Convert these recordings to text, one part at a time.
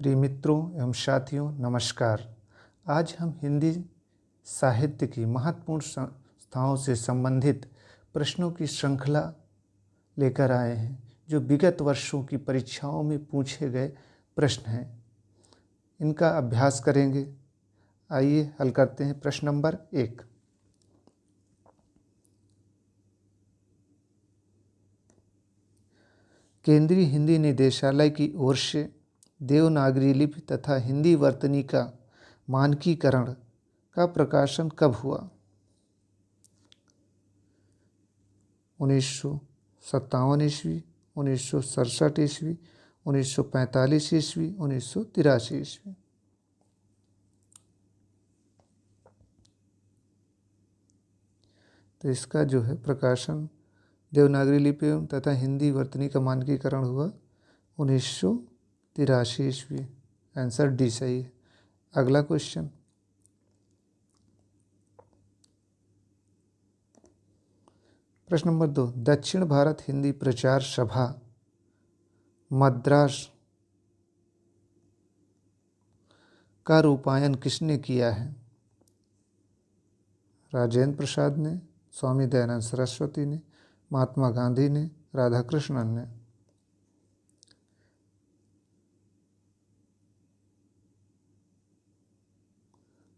प्रिय मित्रों एवं साथियों, नमस्कार। आज हम हिंदी साहित्य की महत्वपूर्ण संस्थाओं से संबंधित प्रश्नों की श्रृंखला लेकर आए हैं, जो विगत वर्षों की परीक्षाओं में पूछे गए प्रश्न हैं। इनका अभ्यास करेंगे। आइए हल करते हैं। प्रश्न नंबर 1। केंद्रीय हिंदी निदेशालय की ओर से देवनागरी लिपि तथा हिंदी वर्तनी का मानकीकरण का प्रकाशन कब हुआ? 1957 ईस्वी, 1967 ईस्वी, 1945 ईस्वी, 1983 ईस्वी। तो इसका जो है प्रकाशन देवनागरी लिपि तथा हिंदी वर्तनी का मानकीकरण हुआ 1983 ईस्वी। आंसर डी सही है। अगला क्वेश्चन। प्रश्न नंबर 2। दक्षिण भारत हिंदी प्रचार सभा मद्रास का रूपायन किसने किया है? राजेंद्र प्रसाद ने, स्वामी दयानंद सरस्वती ने, महात्मा गांधी ने, राधाकृष्णन ने।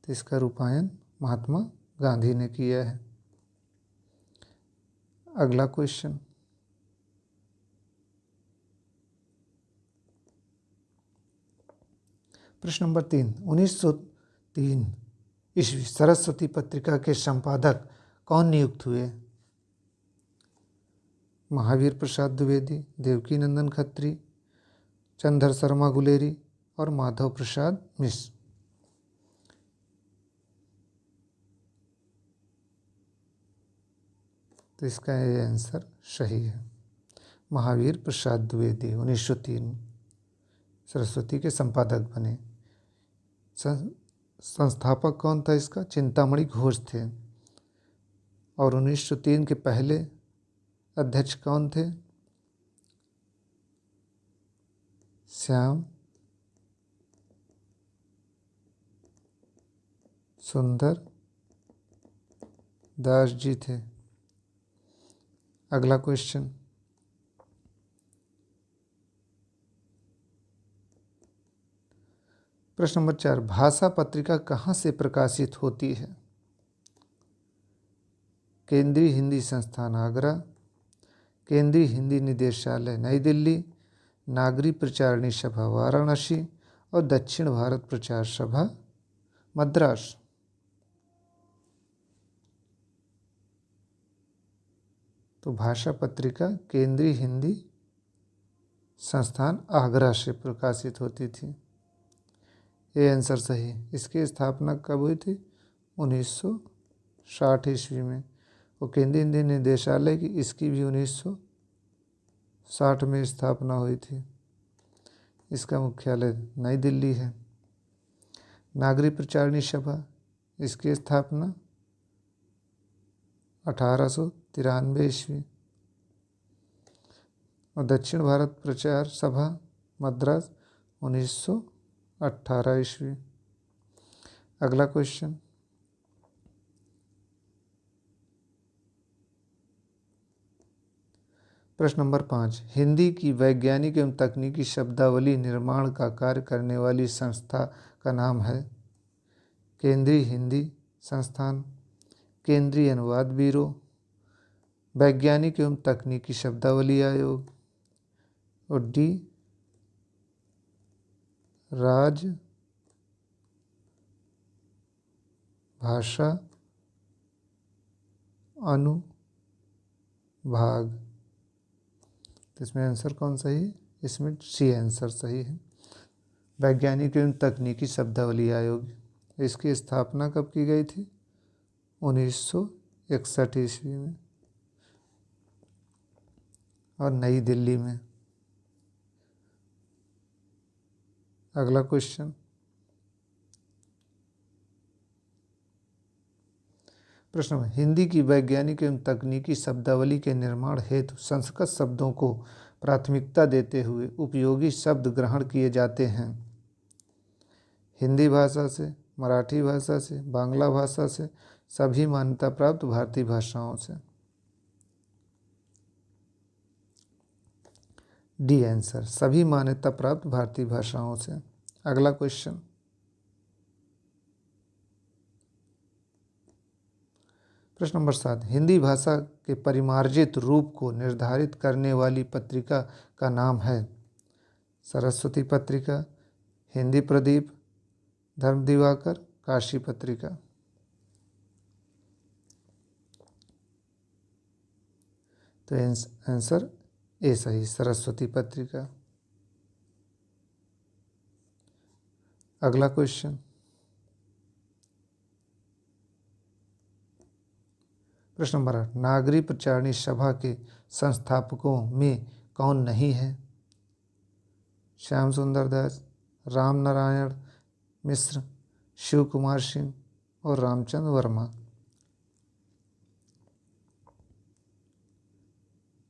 तो इसका रूपायन महात्मा गांधी ने किया है। अगला क्वेश्चन। प्रश्न नंबर 3। 1903 ईस्वी सरस्वती पत्रिका के संपादक कौन नियुक्त हुए? महावीर प्रसाद द्विवेदी, देवकी नंदन खत्री, चंद्र शर्मा गुलेरी और माधव प्रसाद मिश्र। तो इसका ये आंसर सही है। महावीर प्रसाद द्विवेदी 1903 सरस्वती के संपादक बने। संस्थापक कौन था इसका? चिंतामणि घोष थे। और 1903 के पहले अध्यक्ष कौन थे? श्याम सुंदर दास जी थे। अगला क्वेश्चन। प्रश्न नंबर 4। भाषा पत्रिका कहाँ से प्रकाशित होती है? केंद्रीय हिंदी संस्थान आगरा, केंद्रीय हिंदी निदेशालय नई दिल्ली, नागरी प्रचारणी सभा वाराणसी और दक्षिण भारत प्रचार सभा मद्रास। तो भाषा पत्रिका केंद्रीय हिंदी संस्थान आगरा से प्रकाशित होती थी। ये आंसर सही। इसकी स्थापना कब हुई थी? 1960 ईस्वी में। और केंद्रीय हिंदी निदेशालय की इसकी भी 1960 में स्थापना हुई थी। इसका मुख्यालय नई दिल्ली है। नागरी प्रचारणी सभा, इसकी स्थापना 1893 ईस्वी। और दक्षिण भारत प्रचार सभा मद्रास 1918 ईस्वी। अगला क्वेश्चन। प्रश्न नंबर 5। हिंदी की वैज्ञानिक एवं तकनीकी शब्दावली निर्माण का कार्य करने वाली संस्था का नाम है? केंद्रीय हिंदी संस्थान, केंद्रीय अनुवाद ब्यूरो, वैज्ञानिक एवं तकनीकी शब्दावली आयोग और डी राज भाषा अनुभाग। तो इसमें आंसर कौन सही है? इसमें सी आंसर सही है। वैज्ञानिक एवं तकनीकी शब्दावली आयोग, इसकी स्थापना कब की गई थी? 1961 ईस्वी में और नई दिल्ली में। अगला क्वेश्चन। प्रश्न में हिंदी की वैज्ञानिक एवं तकनीकी शब्दावली के निर्माण हेतु संस्कृत शब्दों को प्राथमिकता देते हुए उपयोगी शब्द ग्रहण किए जाते हैं। हिंदी भाषा से, मराठी भाषा से, बांग्ला भाषा से, सभी मान्यता प्राप्त भारतीय भाषाओं से। डी आंसर, सभी मान्यता प्राप्त भारतीय भाषाओं से। अगला क्वेश्चन, प्रश्न नंबर 7, हिंदी भाषा के परिमार्जित रूप को निर्धारित करने वाली पत्रिका का नाम है? सरस्वती पत्रिका, हिंदी प्रदीप, धर्म दिवाकर, काशी पत्रिका। तो आंसर ए सही, सरस्वती पत्रिका। अगला क्वेश्चन, प्रश्न नंबर 8, नागरी प्रचारणी सभा के संस्थापकों में कौन नहीं है? श्याम सुंदर दास, राम नारायण मिश्र, शिव कुमार सिंह और रामचंद्र वर्मा।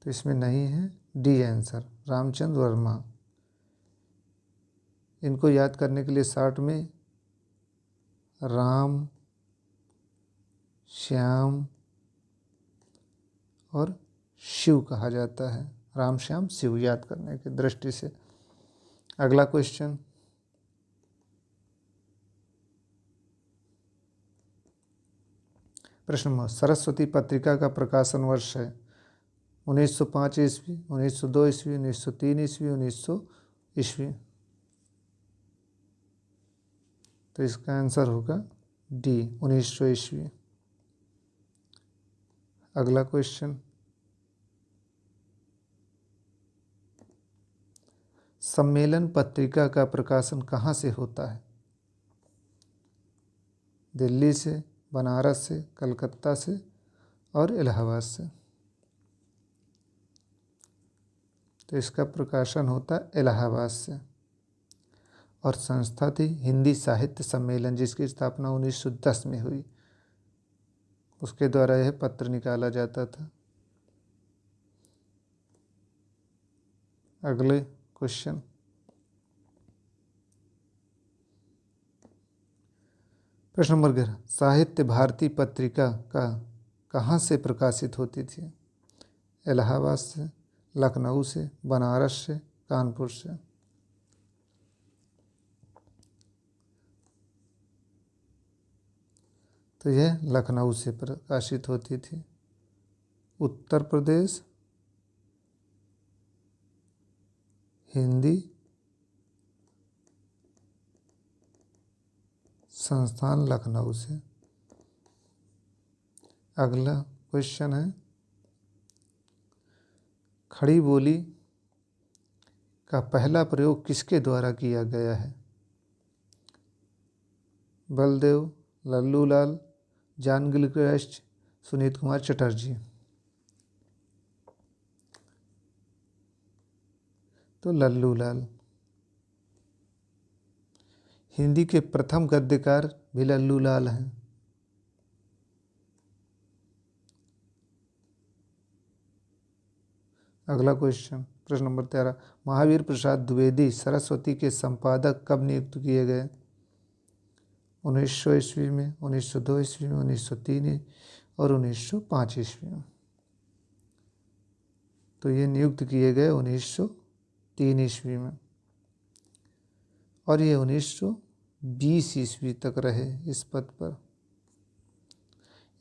तो इसमें नहीं है, डी आंसर, रामचंद्र वर्मा। इनको याद करने के लिए शॉर्ट में राम, श्याम और शिव कहा जाता है, राम श्याम शिव याद करने की दृष्टि से। अगला क्वेश्चन, प्रश्न नंबर, सरस्वती पत्रिका का प्रकाशन वर्ष है? 1905 ईस्वी, 1902 ईस्वी, 1903 ईस्वी, 1900 ईस्वी। तो इसका आंसर होगा डी, 1900 ईस्वी। अगला क्वेश्चन, सम्मेलन पत्रिका का प्रकाशन कहाँ से होता है? दिल्ली से, बनारस से, कलकत्ता से और इलाहाबाद से। तो इसका प्रकाशन होता है इलाहाबाद से। और संस्था थी हिंदी साहित्य सम्मेलन, जिसकी स्थापना 1910 में हुई। उसके द्वारा यह पत्र निकाला जाता था। अगले क्वेश्चन, प्रश्न नंबर 11, साहित्य भारती पत्रिका का कहाँ से प्रकाशित होती थी? इलाहाबाद से, लखनऊ से, बनारस से, कानपुर से। तो यह लखनऊ से प्रकाशित होती थी। उत्तर प्रदेश हिंदी संस्थान, लखनऊ से। अगला क्वेश्चन है, खड़ी बोली का पहला प्रयोग किसके द्वारा किया गया है? बलदेव, लल्लू लाल, जॉन गिलक्राइस्ट, सुनीत कुमार चटर्जी। तो लल्लू लाल। हिंदी के प्रथम गद्यकार भी लल्लू लाल हैं। अगला क्वेश्चन, प्रश्न नंबर 13, महावीर प्रसाद द्विवेदी सरस्वती के संपादक कब नियुक्त किए गए? 1900 ईस्वी में, 1902 ईस्वी में, 1903 और 1905 ईस्वी में। तो ये नियुक्त किए गए 1903 ईस्वी में और ये 1920 ईस्वी तक रहे इस पद पर।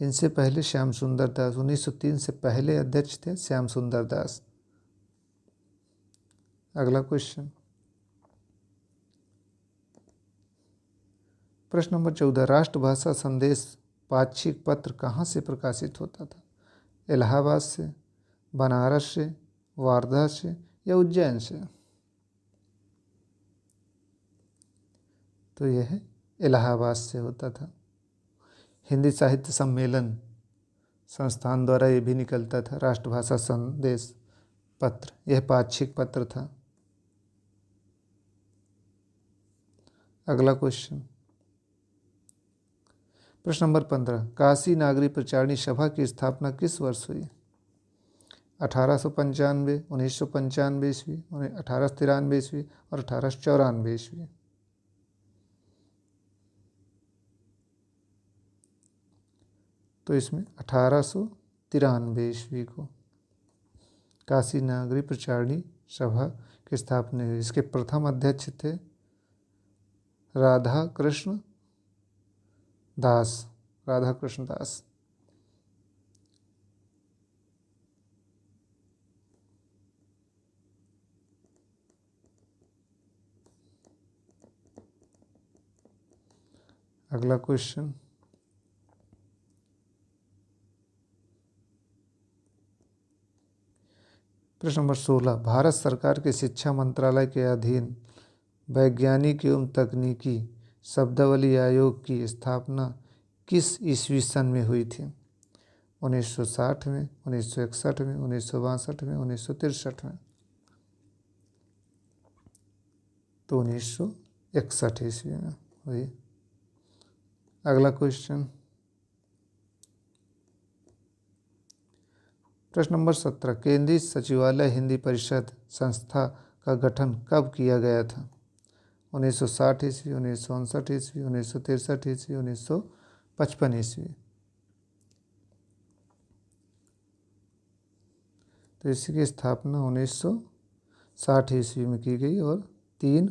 इनसे पहले श्याम सुंदर दास, 1903 से पहले अध्यक्ष थे श्याम सुंदर दास। अगला क्वेश्चन, प्रश्न नंबर 14, राष्ट्रभाषा संदेश पाक्षिक पत्र कहाँ से प्रकाशित होता था? इलाहाबाद से, बनारस से, वार्धा से या उज्जैन से? तो यह इलाहाबाद से होता था। हिंदी साहित्य सम्मेलन संस्थान द्वारा ये भी निकलता था, राष्ट्रभाषा संदेश पत्र। यह पाक्षिक पत्र था। अगला क्वेश्चन, प्रश्न नंबर 15, काशी नागरी प्रचारणी सभा की स्थापना किस वर्ष हुई? 1895, 1995 ईस्वी, 1893 ईस्वी और 1894 ईस्वी। तो इसमें 1893 ईस्वी को काशी नागरी प्रचारणी सभा की स्थापना हुई। इसके प्रथम अध्यक्ष थे राधा कृष्ण दास। अगला क्वेश्चन, प्रश्न नंबर 16, भारत सरकार के शिक्षा मंत्रालय के अधीन वैज्ञानिक एवं तकनीकी शब्दावली आयोग की स्थापना किस ईस्वी सन में हुई थी? 1960 में, 1961 में, 1962 में, 1963 में? तो 1961 ईस्वी में हुई। अगला क्वेश्चन, प्रश्न नंबर 17, केंद्रीय सचिवालय हिंदी परिषद संस्था का गठन कब किया गया था? 1960 ईस्वी, 1959 ईस्वी, 1963 ईस्वी, 1955 ईस्वी? तो इसकी स्थापना 1960 ईस्वी में की गई और 3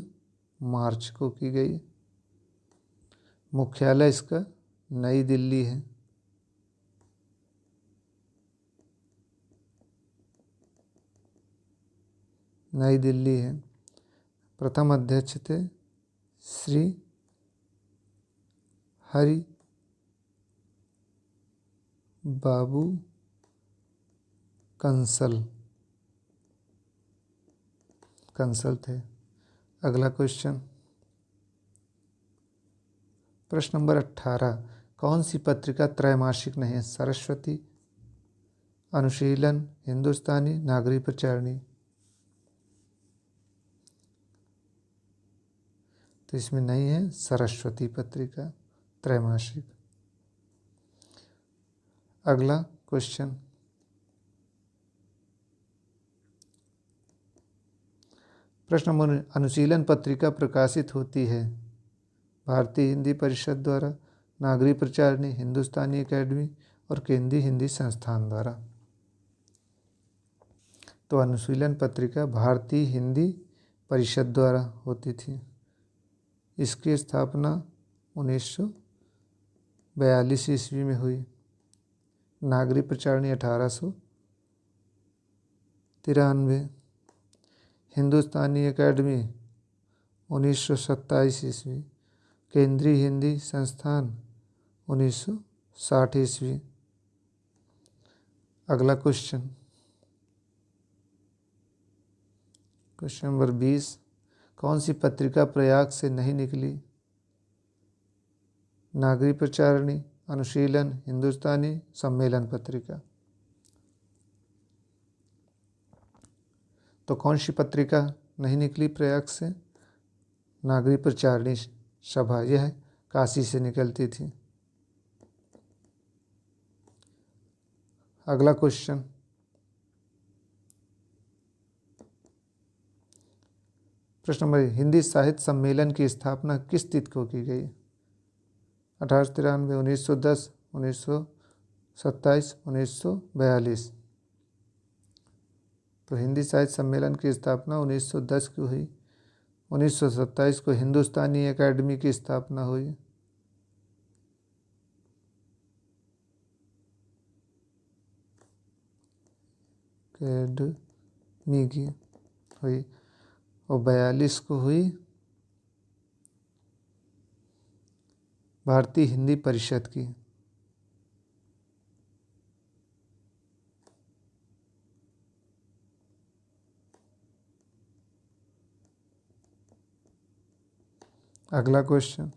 मार्च को की गई। मुख्यालय इसका नई दिल्ली है। नई दिल्ली है। प्रथम अध्यक्ष थे श्री हरि बाबू कंसल थे। अगला क्वेश्चन, प्रश्न नंबर 18, कौन सी पत्रिका त्रैमासिक नहीं है? सरस्वती, अनुशीलन, हिंदुस्तानी, नागरी प्रचारणी? तो इसमें नहीं है सरस्वती पत्रिका त्रैमासिक। अगला क्वेश्चन, प्रश्न नंबर, अनुशीलन पत्रिका प्रकाशित होती है भारतीय हिंदी परिषद द्वारा, नागरी प्रचारणी, हिंदुस्तानी एकेडमी और केंद्रीय हिंदी संस्थान द्वारा? तो अनुशीलन पत्रिका भारतीय हिंदी परिषद द्वारा होती थी। इसकी स्थापना 1942 ईस्वी में हुई। नागरी प्रचारणी 1893। हिंदुस्तानी एकेडमी 1927 ईस्वी। केंद्रीय हिंदी संस्थान 1960 ईस्वी। अगला क्वेश्चन, क्वेश्चन नंबर 20, कौन सी पत्रिका प्रयाग से नहीं निकली? नागरी प्रचारणी, अनुशीलन, हिंदुस्तानी, सम्मेलन पत्रिका? तो कौन सी पत्रिका नहीं निकली प्रयाग से? नागरी प्रचारणी सभा, यह काशी से निकलती थी। अगला क्वेश्चन, प्रश्न नंबर, हिंदी साहित्य सम्मेलन की स्थापना किस तिथि को की गई? 1893, 1910, 1927, 1942? तो हिंदी साहित्य सम्मेलन की स्थापना 1910 की हुई। 1927 को हिंदुस्तानी एकेडमी की स्थापना हुई। एकेडमी की हुई और 42 को हुई भारतीय हिंदी परिषद की। अगला क्वेश्चन,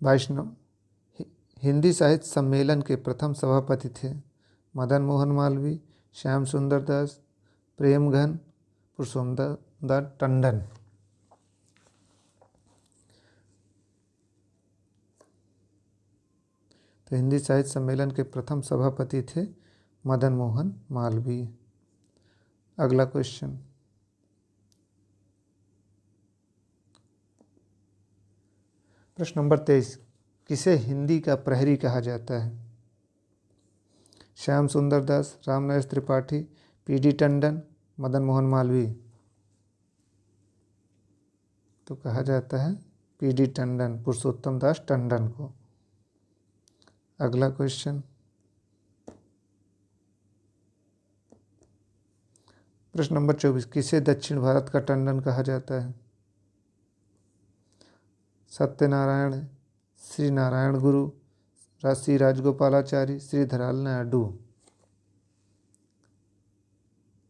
वैष्णव हिंदी साहित्य सम्मेलन के प्रथम सभापति थे मदन मोहन मालवीय, श्याम सुंदर दास, प्रेमघन, पुरुषोत्तम टंडन? तो हिंदी साहित्य सम्मेलन के प्रथम सभापति थे मदन मोहन मालवीय। अगला क्वेश्चन, प्रश्न नंबर 23, किसे हिंदी का प्रहरी कहा जाता है? श्याम सुंदर दास, रामनरेश त्रिपाठी, पी.डी. टंडन, मदन मोहन मालवीय। तो कहा जाता है पी.डी. टंडन, पुरुषोत्तम दास टंडन को। अगला क्वेश्चन, प्रश्न नंबर 24, किसे दक्षिण भारत का टंडन कहा जाता है? सत्यनारायण, श्री नारायण गुरु, श्री राजगोपालाचारी, श्रीधरलाल नायडू।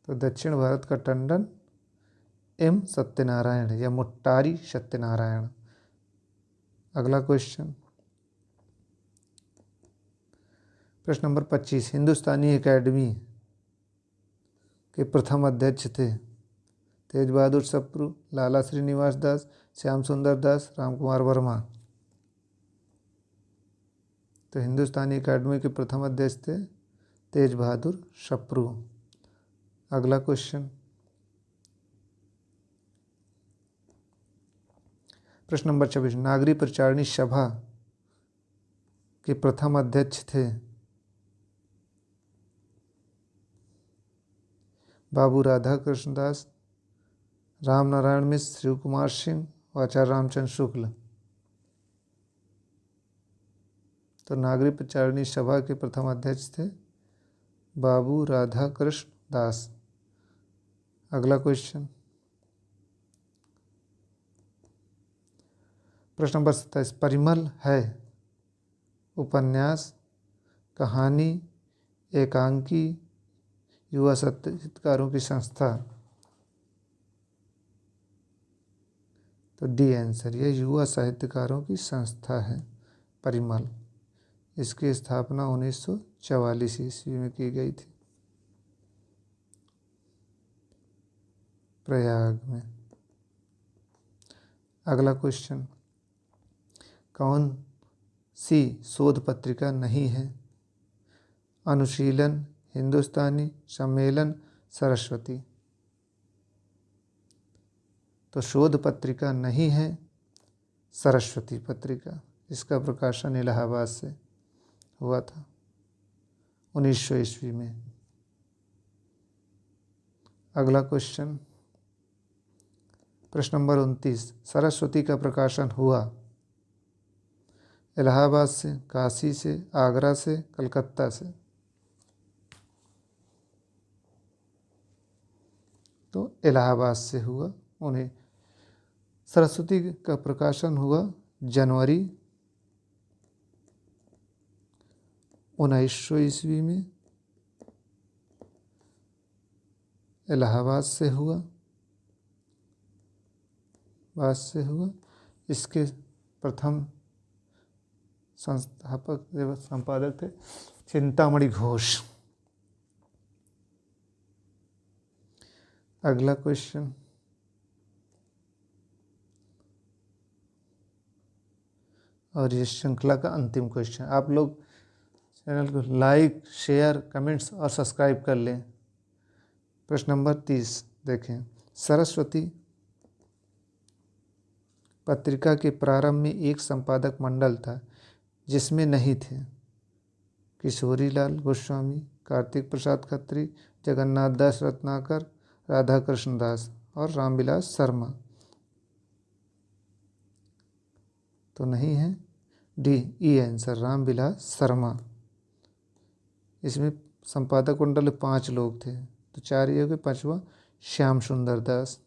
तो दक्षिण भारत का टंडन एम सत्यनारायण या मुट्टारी सत्यनारायण। अगला क्वेश्चन, प्रश्न नंबर 25, हिंदुस्तानी एकेडमी के प्रथम अध्यक्ष थे? तेज बहादुर सप्रू, लाला श्रीनिवास दास, श्याम सुंदर दास, रामकुमार वर्मा। तो हिंदुस्तानी एकेडमी के प्रथम अध्यक्ष थे तेज बहादुर सप्रू। अगला क्वेश्चन, प्रश्न नंबर 26, नागरी प्रचारिणी सभा के प्रथम अध्यक्ष थे? बाबू राधाकृष्ण दास, राम नारायण मिश्र, शिव कुमार सिंह, आचार्य रामचंद्र शुक्ल। तो नागरी प्रचारिणी सभा के प्रथम अध्यक्ष थे बाबू राधाकृष्ण दास। अगला क्वेश्चन, प्रश्न नंबर 27, परिमल है उपन्यास, कहानी, एकांकी, युवा साहित्यकारों की संस्था? तो डी आंसर, यह युवा साहित्यकारों की संस्था है परिमल। इसकी स्थापना 1944 ईस्वी में की गई थी प्रयाग में। अगला क्वेश्चन, कौन सी शोध पत्रिका नहीं है? अनुशीलन, हिंदुस्तानी, सम्मेलन, सरस्वती। तो शोध पत्रिका नहीं है सरस्वती पत्रिका। इसका प्रकाशन इलाहाबाद से हुआ था 1900 ईस्वी में। अगला क्वेश्चन, प्रश्न नंबर 29, सरस्वती का प्रकाशन हुआ इलाहाबाद से, काशी से, आगरा से, कलकत्ता से? तो इलाहाबाद से हुआ। उन्हें सरस्वती का प्रकाशन हुआ जनवरी 1900 ईस्वी में, इलाहाबाद से हुआ। इसके प्रथम संस्थापक एवं संपादक थे चिंतामणि घोष। अगला क्वेश्चन, और ये श्रृंखला का अंतिम क्वेश्चन। आप लोग चैनल को लाइक, शेयर, कमेंट्स और सब्सक्राइब कर लें। प्रश्न नंबर 30 देखें, सरस्वती पत्रिका के प्रारंभ में एक संपादक मंडल था जिसमें नहीं थे किशोरीलाल गोस्वामी, कार्तिक प्रसाद खत्री, जगन्नाथ दास रत्नाकर, राधाकृष्ण दास और रामविलास शर्मा। तो नहीं है डी, ई आंसर, रामविलास शर्मा। इसमें संपादक मंडल 5 लोग थे, तो 4 ये हो गए, 5वां श्याम सुंदर दास।